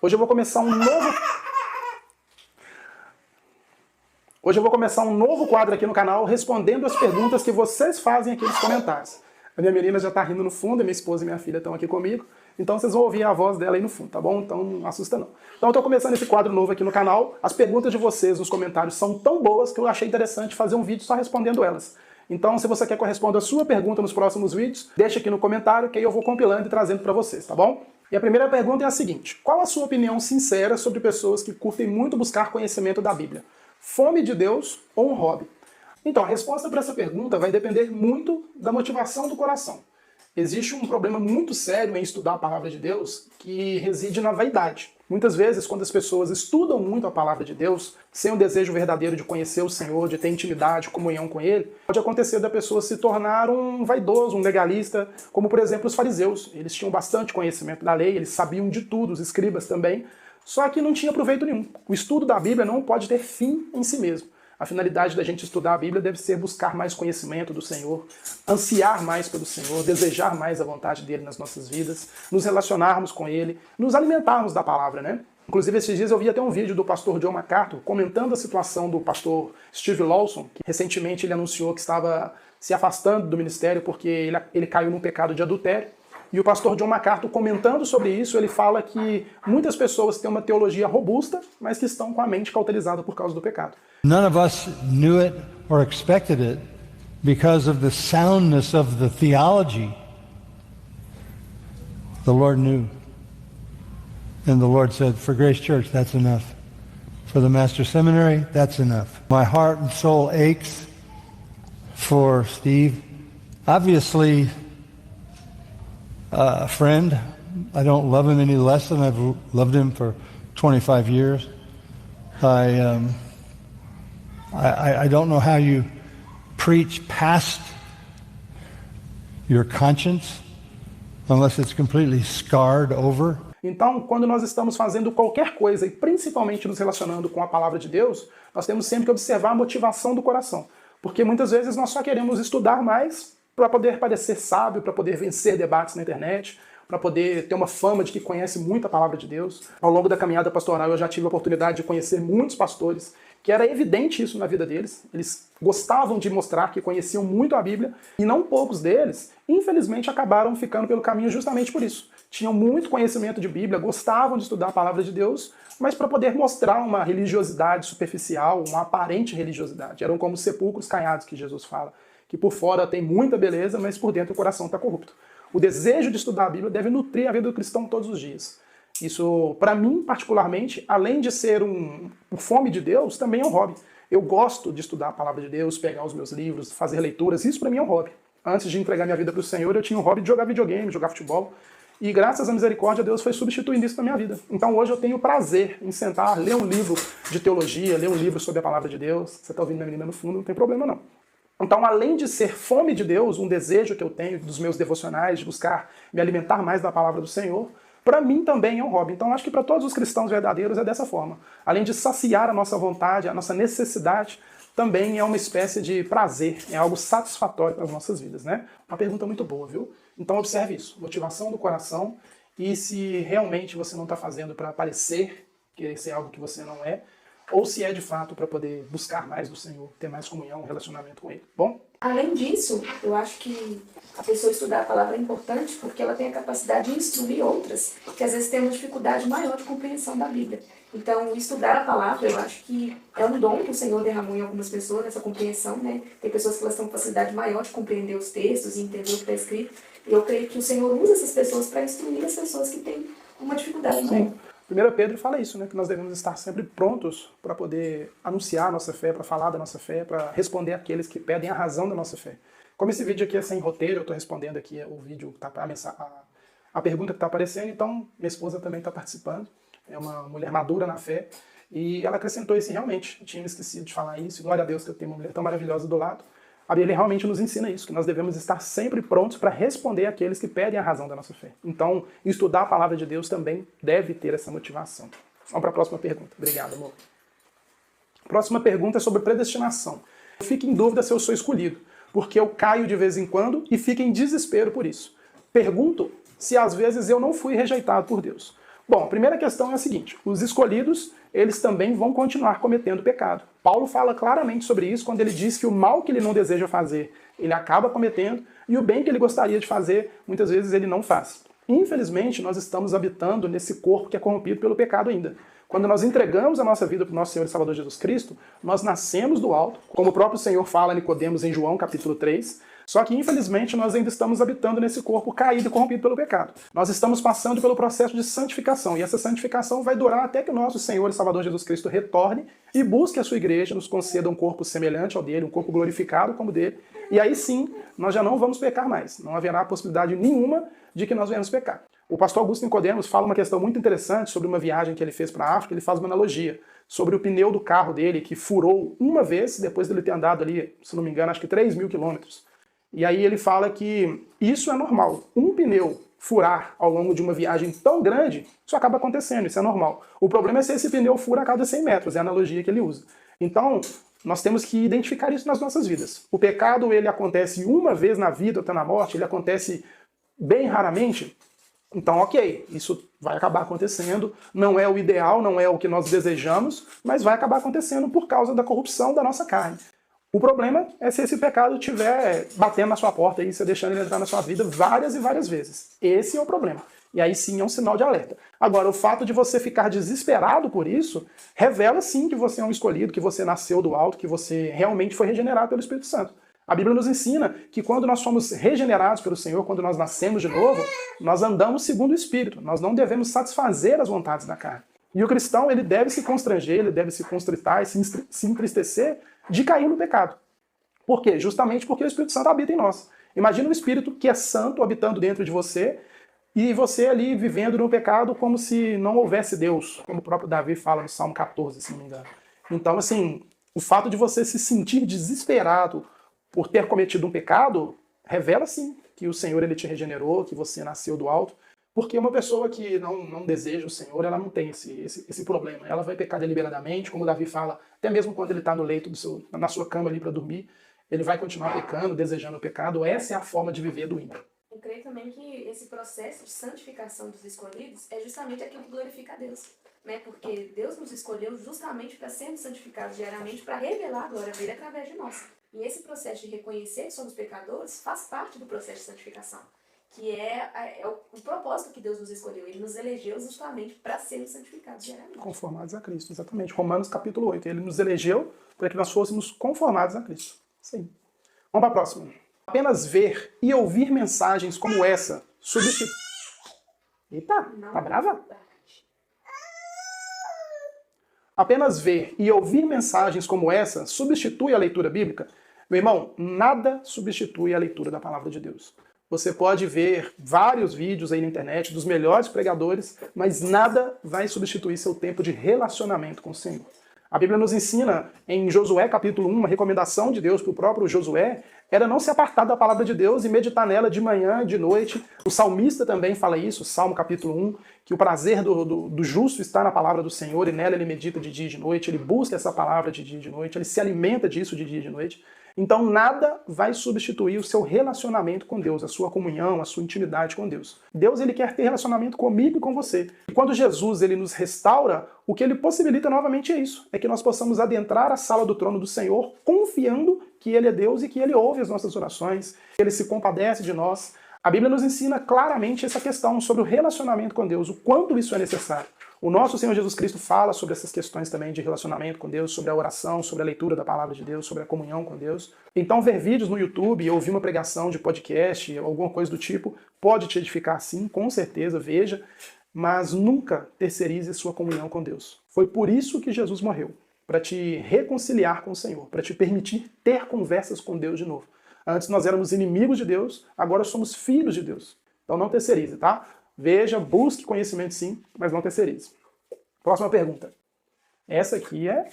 Hoje eu vou começar um novo quadro aqui no canal, respondendo as perguntas que vocês fazem aqui nos comentários. A minha menina já tá rindo no fundo, a minha esposa e minha filha estão aqui comigo, então vocês vão ouvir a voz dela aí no fundo, tá bom? Então não assusta não. Então eu tô começando esse quadro novo aqui no canal. As perguntas de vocês nos comentários são tão boas que eu achei interessante fazer um vídeo só respondendo elas. Então, se você quer que eu responda a sua pergunta nos próximos vídeos, deixa aqui no comentário que aí eu vou compilando e trazendo para vocês, tá bom? E a primeira pergunta é a seguinte: qual a sua opinião sincera sobre pessoas que curtem muito buscar conhecimento da Bíblia? Fome de Deus ou um hobby? Então, a resposta para essa pergunta vai depender muito da motivação do coração. Existe um problema muito sério em estudar a palavra de Deus que reside na vaidade. Muitas vezes, quando as pessoas estudam muito a palavra de Deus, sem um desejo verdadeiro de conhecer o Senhor, de ter intimidade, comunhão com Ele, pode acontecer da pessoa se tornar um vaidoso, um legalista, como por exemplo os fariseus. Eles tinham bastante conhecimento da lei, eles sabiam de tudo, os escribas também, só que não tinha proveito nenhum. O estudo da Bíblia não pode ter fim em si mesmo. A finalidade da gente estudar a Bíblia deve ser buscar mais conhecimento do Senhor, ansiar mais pelo Senhor, desejar mais a vontade dele nas nossas vidas, nos relacionarmos com ele, nos alimentarmos da palavra, né? Inclusive, esses dias eu vi até um vídeo do pastor John MacArthur comentando a situação do pastor Steve Lawson, que recentemente ele anunciou que estava se afastando do ministério porque ele caiu num pecado de adultério. E o pastor John MacArthur, comentando sobre isso, ele fala que muitas pessoas têm uma teologia robusta, mas que estão com a mente cauterizada por causa do pecado. None of us knew it or expected it because of the soundness of the theology. The Lord knew. And the Lord said, for Grace Church, that's enough. For the Master Seminary, that's enough. My heart and soul aches for Steve. Obviously, a friend. I don't love him any less than I've loved him for 25 years. I don't know how you preach past your conscience unless it's completely scarred over. Então, quando nós estamos fazendo qualquer coisa, e principalmente nos relacionando com a palavra de Deus, nós temos sempre que observar a motivação do coração. Porque muitas vezes nós só queremos estudar mais para poder parecer sábio, para poder vencer debates na internet, para poder ter uma fama de que conhece muito a palavra de Deus. Ao longo da caminhada pastoral eu já tive a oportunidade de conhecer muitos pastores, que era evidente isso na vida deles. Eles gostavam de mostrar que conheciam muito a Bíblia, e não poucos deles, infelizmente, acabaram ficando pelo caminho justamente por isso. Tinham muito conhecimento de Bíblia, gostavam de estudar a palavra de Deus, mas para poder mostrar uma religiosidade superficial, uma aparente religiosidade. Eram como sepulcros caiados, que Jesus fala, que por fora tem muita beleza, mas por dentro o coração está corrupto. O desejo de estudar a Bíblia deve nutrir a vida do cristão todos os dias. Isso, para mim, particularmente, além de ser um fome de Deus, também é um hobby. Eu gosto de estudar a palavra de Deus, pegar os meus livros, fazer leituras, isso para mim é um hobby. Antes de entregar minha vida para o Senhor, eu tinha um hobby de jogar videogame, jogar futebol, e graças à misericórdia, Deus foi substituindo isso na minha vida. Então hoje eu tenho prazer em sentar, ler um livro de teologia, ler um livro sobre a palavra de Deus. Você está ouvindo minha menina no fundo, não tem problema não. Então, além de ser fome de Deus, um desejo que eu tenho dos meus devocionais, de buscar me alimentar mais da palavra do Senhor, para mim também é um hobby. Então, acho que para todos os cristãos verdadeiros é dessa forma. Além de saciar a nossa vontade, a nossa necessidade, também é uma espécie de prazer, é algo satisfatório para as nossas vidas, né? Uma pergunta muito boa, viu? Então, observe isso, motivação do coração, e se realmente você não está fazendo para parecer que esse é algo que você não é, ou se é de fato para poder buscar mais do Senhor, ter mais comunhão, relacionamento com Ele. Bom? Além disso, eu acho que a pessoa estudar a palavra é importante porque ela tem a capacidade de instruir outras, que às vezes têm uma dificuldade maior de compreensão da Bíblia. Então, estudar a palavra, eu acho que é um dom que o Senhor derramou em algumas pessoas, essa compreensão, né? Tem pessoas que elas têm uma facilidade maior de compreender os textos e entender o que está escrito. E eu creio que o Senhor usa essas pessoas para instruir as pessoas que têm uma dificuldade maior. 1 Pedro fala isso, né? Que nós devemos estar sempre prontos para poder anunciar a nossa fé, para falar da nossa fé, para responder àqueles que pedem a razão da nossa fé. Como esse vídeo aqui é sem roteiro, eu estou respondendo aqui o vídeo, a pergunta que está aparecendo, então minha esposa também está participando. É uma mulher madura na fé, e ela acrescentou isso realmente. Eu tinha esquecido de falar isso, glória a Deus que eu tenho uma mulher tão maravilhosa do lado. A Bíblia realmente nos ensina isso, que nós devemos estar sempre prontos para responder àqueles que pedem a razão da nossa fé. Então, estudar a palavra de Deus também deve ter essa motivação. Vamos para a próxima pergunta. Obrigado, amor. Próxima pergunta é sobre predestinação. Eu fico em dúvida se eu sou escolhido, porque eu caio de vez em quando e fico em desespero por isso. Pergunto se às vezes eu não fui rejeitado por Deus. Bom, a primeira questão é a seguinte: os escolhidos, eles também vão continuar cometendo pecado. Paulo fala claramente sobre isso quando ele diz que o mal que ele não deseja fazer, ele acaba cometendo, e o bem que ele gostaria de fazer, muitas vezes ele não faz. Infelizmente, nós estamos habitando nesse corpo que é corrompido pelo pecado ainda. Quando nós entregamos a nossa vida para o nosso Senhor e Salvador Jesus Cristo, nós nascemos do alto, como o próprio Senhor fala a Nicodemos em João capítulo 3, só que, infelizmente, nós ainda estamos habitando nesse corpo caído e corrompido pelo pecado. Nós estamos passando pelo processo de santificação, e essa santificação vai durar até que o nosso Senhor e Salvador Jesus Cristo retorne e busque a sua igreja, nos conceda um corpo semelhante ao dele, um corpo glorificado como o dele, e aí sim, nós já não vamos pecar mais. Não haverá possibilidade nenhuma de que nós venhamos pecar. O pastor Augusto Nicodemos fala uma questão muito interessante sobre uma viagem que ele fez para a África. Ele faz uma analogia sobre o pneu do carro dele, que furou uma vez, depois dele ter andado ali, se não me engano, acho que 3.000 quilômetros. E aí ele fala que isso é normal. Um pneu furar ao longo de uma viagem tão grande, isso acaba acontecendo, isso é normal. O problema é se esse pneu fura a cada 100 metros, é a analogia que ele usa. Então, nós temos que identificar isso nas nossas vidas. O pecado, ele acontece uma vez na vida até na morte, ele acontece bem raramente. Então, ok, isso vai acabar acontecendo, não é o ideal, não é o que nós desejamos, mas vai acabar acontecendo por causa da corrupção da nossa carne. O problema é se esse pecado estiver batendo na sua porta e você deixando ele entrar na sua vida várias e várias vezes. Esse é o problema. E aí sim é um sinal de alerta. Agora, o fato de você ficar desesperado por isso, revela sim que você é um escolhido, que você nasceu do alto, que você realmente foi regenerado pelo Espírito Santo. A Bíblia nos ensina que quando nós somos regenerados pelo Senhor, quando nós nascemos de novo, nós andamos segundo o Espírito. Nós não devemos satisfazer as vontades da carne. E o cristão, ele deve se constranger, ele deve se constritar e se entristecer de cair no pecado. Por quê? Justamente porque o Espírito Santo habita em nós. Imagina um Espírito que é santo habitando dentro de você e você ali vivendo no pecado como se não houvesse Deus, como o próprio Davi fala no Salmo 14, se não me engano. Então, assim, o fato de você se sentir desesperado por ter cometido um pecado, revela sim que o Senhor ele te regenerou, que você nasceu do alto, porque uma pessoa que não deseja o Senhor, ela não tem esse problema. Ela vai pecar deliberadamente, como o Davi fala, até mesmo quando ele está no leito, na sua cama ali para dormir, ele vai continuar pecando, desejando o pecado. Essa é a forma de viver do ímpio. Eu creio também que esse processo de santificação dos escolhidos é justamente aquilo que glorifica a Deus. Né? Porque Deus nos escolheu justamente para sermos santificados diariamente, para revelar a glória dele através de nós. E esse processo de reconhecer que somos pecadores faz parte do processo de santificação, que é o propósito que Deus nos escolheu. Ele nos elegeu justamente para sermos santificados diariamente. Conformados a Cristo, exatamente. Romanos capítulo 8. Ele nos elegeu para que nós fôssemos conformados a Cristo. Sim. Vamos para a próxima. Apenas ver e ouvir mensagens como essa substitui... Eita, tá brava? Apenas ver e ouvir mensagens como essa substitui a leitura bíblica? Meu irmão, nada substitui a leitura da palavra de Deus. Você pode ver vários vídeos aí na internet dos melhores pregadores, mas nada vai substituir seu tempo de relacionamento com o Senhor. A Bíblia nos ensina em Josué capítulo 1, uma recomendação de Deus para o próprio Josué, era não se apartar da palavra de Deus e meditar nela de manhã e de noite. O salmista também fala isso, Salmo capítulo 1, que o prazer do justo está na palavra do Senhor e nela ele medita de dia e de noite, ele busca essa palavra de dia e de noite, ele se alimenta disso de dia e de noite. Então nada vai substituir o seu relacionamento com Deus, a sua comunhão, a sua intimidade com Deus. Deus ele quer ter relacionamento comigo e com você. E quando Jesus ele nos restaura, o que ele possibilita novamente é isso, é que nós possamos adentrar a sala do trono do Senhor confiando que ele é Deus e que ele ouve as nossas orações, que ele se compadece de nós. A Bíblia nos ensina claramente essa questão sobre o relacionamento com Deus, o quanto isso é necessário. O nosso Senhor Jesus Cristo fala sobre essas questões também de relacionamento com Deus, sobre a oração, sobre a leitura da palavra de Deus, sobre a comunhão com Deus. Então ver vídeos no YouTube, ouvir uma pregação de podcast, alguma coisa do tipo, pode te edificar sim, com certeza, veja, mas nunca terceirize a sua comunhão com Deus. Foi por isso que Jesus morreu, para te reconciliar com o Senhor, para te permitir ter conversas com Deus de novo. Antes nós éramos inimigos de Deus, agora somos filhos de Deus. Então não terceirize, tá? Veja, busque conhecimento sim, mas não terceirize. Próxima pergunta. Essa aqui é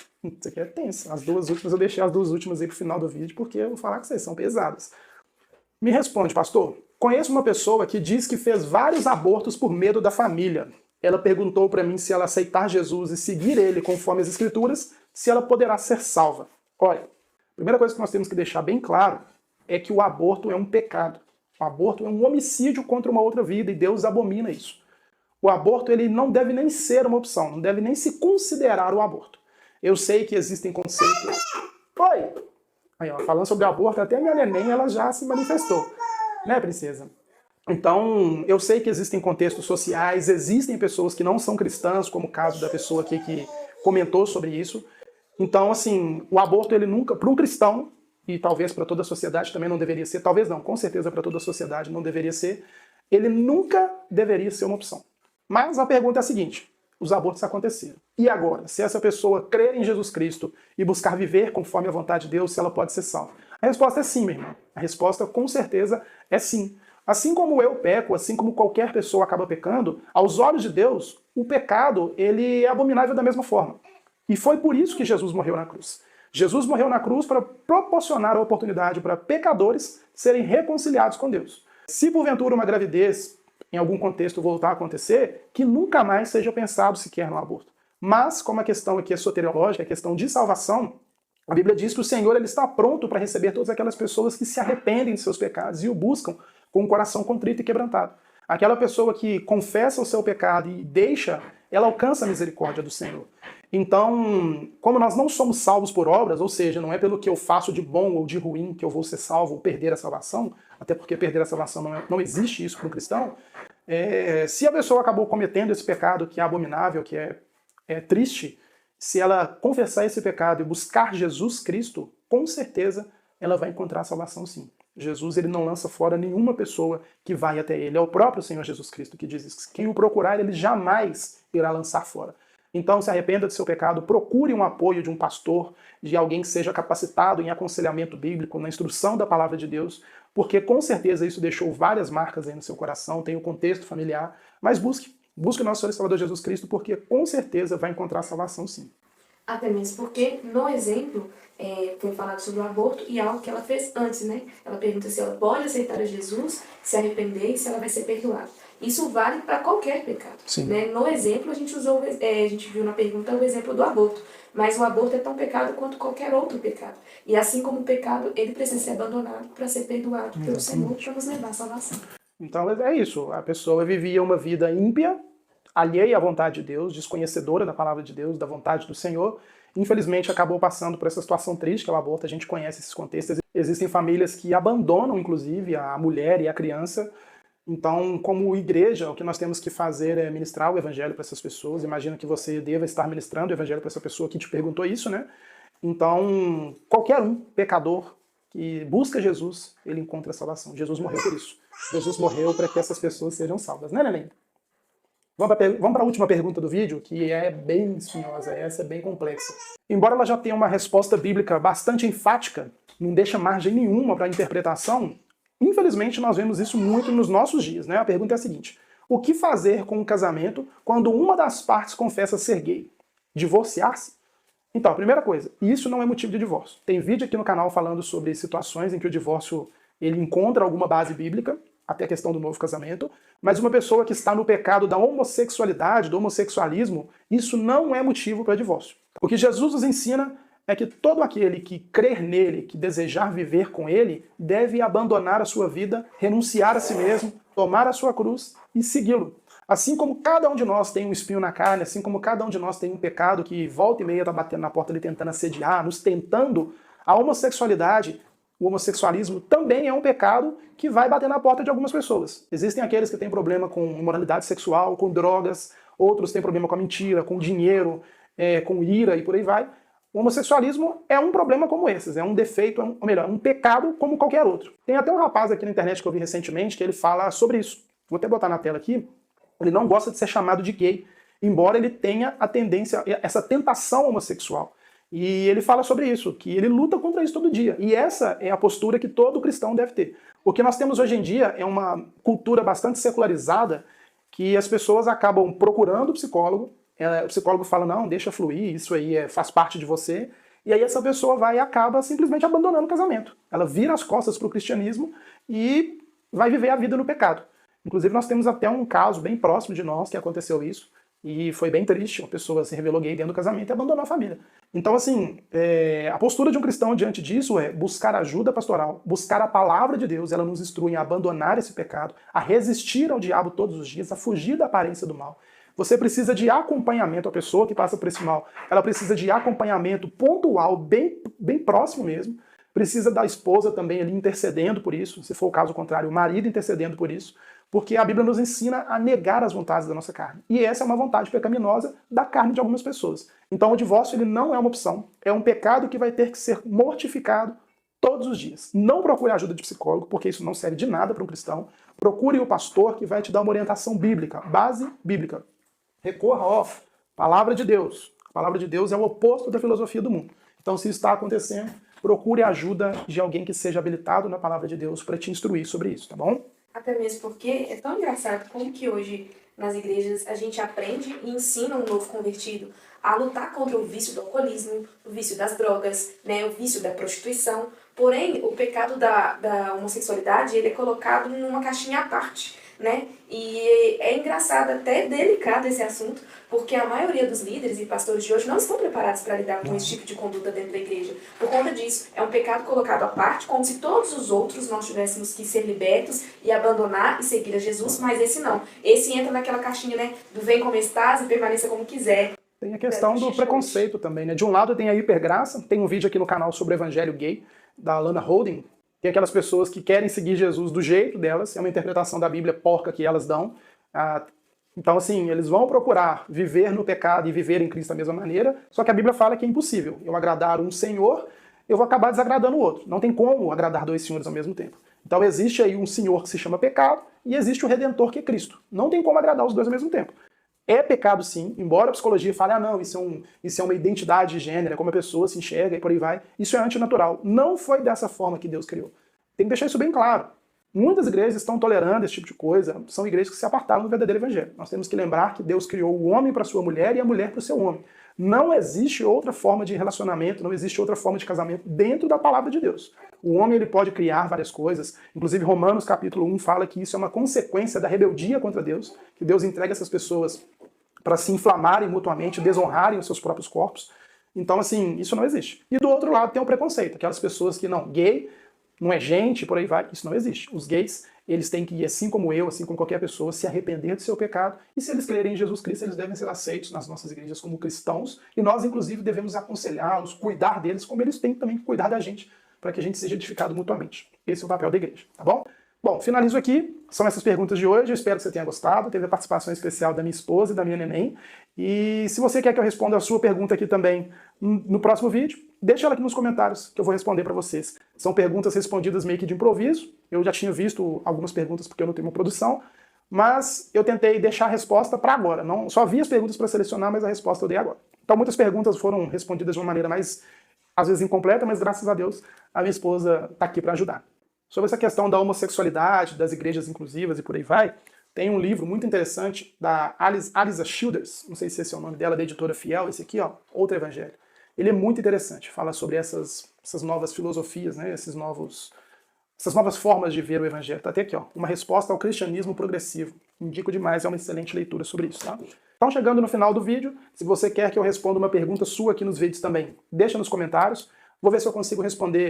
tensa. As duas últimas, eu deixei as duas últimas aí pro final do vídeo, porque eu vou falar que vocês são pesadas. Me responde, pastor. Conheço uma pessoa que diz que fez vários abortos por medo da família. Ela perguntou para mim se ela aceitar Jesus e seguir ele conforme as Escrituras, se ela poderá ser salva. Olha, a primeira coisa que nós temos que deixar bem claro é que o aborto é um pecado. O aborto é um homicídio contra uma outra vida e Deus abomina isso. o aborto ele não deve nem ser uma opção, não deve nem se considerar o aborto. Eu sei que existem conceitos... Oi! Aí, ó, falando sobre aborto, até a minha neném ela já se manifestou. Né, princesa? Então, eu sei que existem contextos sociais, existem pessoas que não são cristãs, como o caso da pessoa aqui que comentou sobre isso. Então, assim, o aborto, ele nunca, para um cristão, e talvez para toda a sociedade também não deveria ser, talvez não, com certeza para toda a sociedade não deveria ser, ele nunca deveria ser uma opção. Mas a pergunta é a seguinte, os abortos aconteceram. E agora? Se essa pessoa crer em Jesus Cristo e buscar viver conforme a vontade de Deus, se ela pode ser salva? A resposta é sim, meu irmão. A resposta, com certeza, é sim. Assim como eu peco, assim como qualquer pessoa acaba pecando, aos olhos de Deus, o pecado ele é abominável da mesma forma. E foi por isso que Jesus morreu na cruz. Jesus morreu na cruz para proporcionar a oportunidade para pecadores serem reconciliados com Deus. Se porventura uma gravidez, em algum contexto, voltar a acontecer, que nunca mais seja pensado sequer no aborto. Mas, como a questão aqui é soteriológica, a questão de salvação, a Bíblia diz que o Senhor ele está pronto para receber todas aquelas pessoas que se arrependem de seus pecados e o buscam com um coração contrito e quebrantado. Aquela pessoa que confessa o seu pecado e deixa, ela alcança a misericórdia do Senhor. Então, como nós não somos salvos por obras, ou seja, não é pelo que eu faço de bom ou de ruim que eu vou ser salvo ou perder a salvação, até porque perder a salvação não existe isso para um cristão, se a pessoa acabou cometendo esse pecado que é abominável, que é triste, se ela confessar esse pecado e buscar Jesus Cristo, com certeza ela vai encontrar a salvação sim. Jesus ele não lança fora nenhuma pessoa que vai até ele. É o próprio Senhor Jesus Cristo que diz isso. Quem o procurar, ele jamais irá lançar fora. Então se arrependa do seu pecado, procure um apoio de um pastor, de alguém que seja capacitado em aconselhamento bíblico, na instrução da palavra de Deus, porque com certeza isso deixou várias marcas aí no seu coração, tem o contexto familiar, mas busque o nosso Senhor e Salvador Jesus Cristo, porque com certeza vai encontrar salvação sim. Até mesmo porque, no exemplo, foi falado sobre o aborto e algo que ela fez antes, né? Ela pergunta se ela pode aceitar a Jesus, se arrepender e se ela vai ser perdoada. Isso vale para qualquer pecado. Né? No exemplo, a gente viu na pergunta o exemplo do aborto. Mas o aborto é tão pecado quanto qualquer outro pecado. E assim como o pecado, ele precisa ser abandonado para ser perdoado pelo Senhor, para nos levar à salvação. Então é isso. A pessoa vivia uma vida ímpia, alheia à vontade de Deus, desconhecedora da palavra de Deus, da vontade do Senhor. Infelizmente acabou passando por essa situação triste que é o aborto. A gente conhece esses contextos. Existem famílias que abandonam, inclusive, a mulher e a criança. Então, como igreja, o que nós temos que fazer é ministrar o evangelho para essas pessoas. Imagino que você deva estar ministrando o evangelho para essa pessoa que te perguntou isso, né? Então, qualquer um pecador que busca Jesus, ele encontra salvação. Jesus morreu por isso. Jesus morreu para que essas pessoas sejam salvas, né, neném? Vamos para a última pergunta do vídeo, que é bem espinhosa, essa é bem complexa. Embora ela já tenha uma resposta bíblica bastante enfática, não deixa margem nenhuma para interpretação, infelizmente nós vemos isso muito nos nossos dias, né? A pergunta é a seguinte: o que fazer com um casamento quando uma das partes confessa ser gay? Divorciar-se? Então, primeira coisa, isso não é motivo de divórcio. Tem vídeo aqui no canal falando sobre situações em que o divórcio ele encontra alguma base bíblica, até a questão do novo casamento, mas uma pessoa que está no pecado da homossexualidade, do homossexualismo, isso não é motivo para divórcio. O que Jesus nos ensina é que todo aquele que crer nele, que desejar viver com ele, deve abandonar a sua vida, renunciar a si mesmo, tomar a sua cruz e segui-lo. Assim como cada um de nós tem um espinho na carne, assim como cada um de nós tem um pecado que volta e meia está batendo na porta ali tentando assediar, nos tentando, a homossexualidade, o homossexualismo também é um pecado que vai bater na porta de algumas pessoas. Existem aqueles que têm problema com imoralidade sexual, com drogas, outros têm problema com a mentira, com dinheiro, com ira e por aí vai. O homossexualismo é um problema como esses, é um defeito, ou melhor, um pecado como qualquer outro. Tem até um rapaz aqui na internet que eu vi recentemente que ele fala sobre isso. Vou até botar na tela aqui. Ele não gosta de ser chamado de gay, embora ele tenha a tendência, essa tentação homossexual. E ele fala sobre isso, que ele luta contra isso todo dia. E essa é a postura que todo cristão deve ter. O que nós temos hoje em dia é uma cultura bastante secularizada, que as pessoas acabam procurando o psicólogo fala, não, deixa fluir, isso aí faz parte de você. E aí essa pessoa vai e acaba simplesmente abandonando o casamento. Ela vira as costas para o cristianismo e vai viver a vida no pecado. Inclusive nós temos até um caso bem próximo de nós que aconteceu isso. E foi bem triste, uma pessoa se revelou gay dentro do casamento e abandonou a família. Então, assim, a postura de um cristão diante disso é buscar ajuda pastoral, buscar a palavra de Deus, ela nos instrui a abandonar esse pecado, a resistir ao diabo todos os dias, a fugir da aparência do mal. Você precisa de acompanhamento, a pessoa que passa por esse mal, ela precisa de acompanhamento pontual, bem próximo mesmo, precisa da esposa também ali intercedendo por isso, se for o caso contrário, o marido intercedendo por isso, porque a Bíblia nos ensina a negar as vontades da nossa carne. E essa é uma vontade pecaminosa da carne de algumas pessoas. Então o divórcio ele não é uma opção, é um pecado que vai ter que ser mortificado todos os dias. Não procure ajuda de psicólogo, porque isso não serve de nada para um cristão. Procure o pastor que vai te dar uma orientação bíblica, base bíblica. Recorra, palavra de Deus. A palavra de Deus é o oposto da filosofia do mundo. Então se isso está acontecendo, procure a ajuda de alguém que seja habilitado na palavra de Deus para te instruir sobre isso, tá bom? Até mesmo porque é tão engraçado como que hoje nas igrejas a gente aprende e ensina um novo convertido a lutar contra o vício do alcoolismo, o vício das drogas, né, o vício da prostituição. Porém, o pecado da homossexualidade ele é colocado numa caixinha à parte, né? E é engraçado, até delicado esse assunto, porque a maioria dos líderes e pastores de hoje não estão preparados para lidar com esse tipo de conduta dentro da igreja. Por conta disso, é um pecado colocado à parte, como se todos os outros nós tivéssemos que ser libertos e abandonar e seguir a Jesus, mas esse não. Esse entra naquela caixinha, né, do vem como estás e permaneça como quiser. Tem a questão do preconceito também, né? De um lado tem a hipergraça, tem um vídeo aqui no canal sobre o evangelho gay, da Lana Holden, tem aquelas pessoas que querem seguir Jesus do jeito delas, é uma interpretação da Bíblia porca que elas dão. Então, assim, eles vão procurar viver no pecado e viver em Cristo da mesma maneira, só que a Bíblia fala que é impossível. Eu agradar um senhor, eu vou acabar desagradando o outro. Não tem como agradar dois senhores ao mesmo tempo. Então existe aí um senhor que se chama pecado e existe o Redentor que é Cristo. Não tem como agradar os dois ao mesmo tempo. É pecado sim, embora a psicologia fale, não, isso é uma identidade de gênero, é como a pessoa se enxerga e por aí vai. Isso é antinatural. Não foi dessa forma que Deus criou. Tem que deixar isso bem claro. Muitas igrejas estão tolerando esse tipo de coisa, são igrejas que se apartaram do verdadeiro evangelho. Nós temos que lembrar que Deus criou o homem para sua mulher e a mulher para o seu homem. Não existe outra forma de relacionamento, não existe outra forma de casamento dentro da palavra de Deus. O homem ele pode criar várias coisas, inclusive Romanos capítulo 1 fala que isso é uma consequência da rebeldia contra Deus, que Deus entrega essas pessoas para se inflamarem mutuamente, desonrarem os seus próprios corpos. Então, assim, isso não existe. E do outro lado tem o preconceito, aquelas pessoas que não, gay não é gente, por aí vai, isso não existe. Os gays, eles têm que, assim como eu, assim como qualquer pessoa, se arrepender do seu pecado, e se eles crerem em Jesus Cristo, eles devem ser aceitos nas nossas igrejas como cristãos, e nós, inclusive, devemos aconselhá-los, cuidar deles, como eles têm também que cuidar da gente, para que a gente seja edificado mutuamente. Esse é o papel da igreja, tá bom? Bom, finalizo aqui. São essas perguntas de hoje. Eu espero que você tenha gostado. Teve a participação especial da minha esposa e da minha neném. E se você quer que eu responda a sua pergunta aqui também no próximo vídeo, deixa ela aqui nos comentários que eu vou responder para vocês. São perguntas respondidas meio que de improviso. Eu já tinha visto algumas perguntas porque eu não tenho uma produção, mas eu tentei deixar a resposta para agora. Não, só vi as perguntas para selecionar, mas a resposta eu dei agora. Então muitas perguntas foram respondidas de uma maneira mais, às vezes, incompleta, mas graças a Deus a minha esposa está aqui para ajudar. Sobre essa questão da homossexualidade, das igrejas inclusivas e por aí vai, tem um livro muito interessante da Alisa Childers, não sei se esse é o nome dela, da editora Fiel, esse aqui, ó, Outro Evangelho. Ele é muito interessante, fala sobre essas novas filosofias, né, essas novas formas de ver o Evangelho. Tá até aqui, ó, uma resposta ao cristianismo progressivo. Indico demais, é uma excelente leitura sobre isso, tá? Então, chegando no final do vídeo, se você quer que eu responda uma pergunta sua aqui nos vídeos também, deixa nos comentários. Vou ver se eu consigo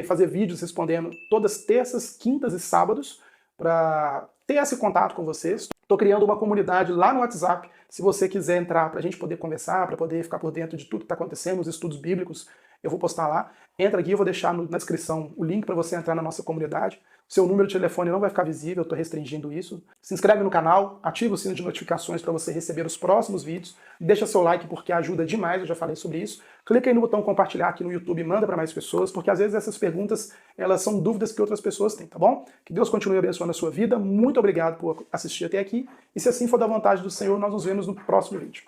fazer vídeos respondendo todas terças, quintas e sábados para ter esse contato com vocês. Estou criando uma comunidade lá no WhatsApp, se você quiser entrar para a gente poder conversar, para poder ficar por dentro de tudo que está acontecendo, os estudos bíblicos, eu vou postar lá. Entra aqui, eu vou deixar na descrição o link para você entrar na nossa comunidade. Seu número de telefone não vai ficar visível, eu estou restringindo isso. Se inscreve no canal, ativa o sino de notificações para você receber os próximos vídeos. Deixa seu like porque ajuda demais, eu já falei sobre isso. Clica aí no botão compartilhar aqui no YouTube e manda para mais pessoas, porque às vezes essas perguntas, elas são dúvidas que outras pessoas têm, tá bom? Que Deus continue abençoando a sua vida. Muito obrigado por assistir até aqui. E se assim for da vontade do Senhor, nós nos vemos no próximo vídeo.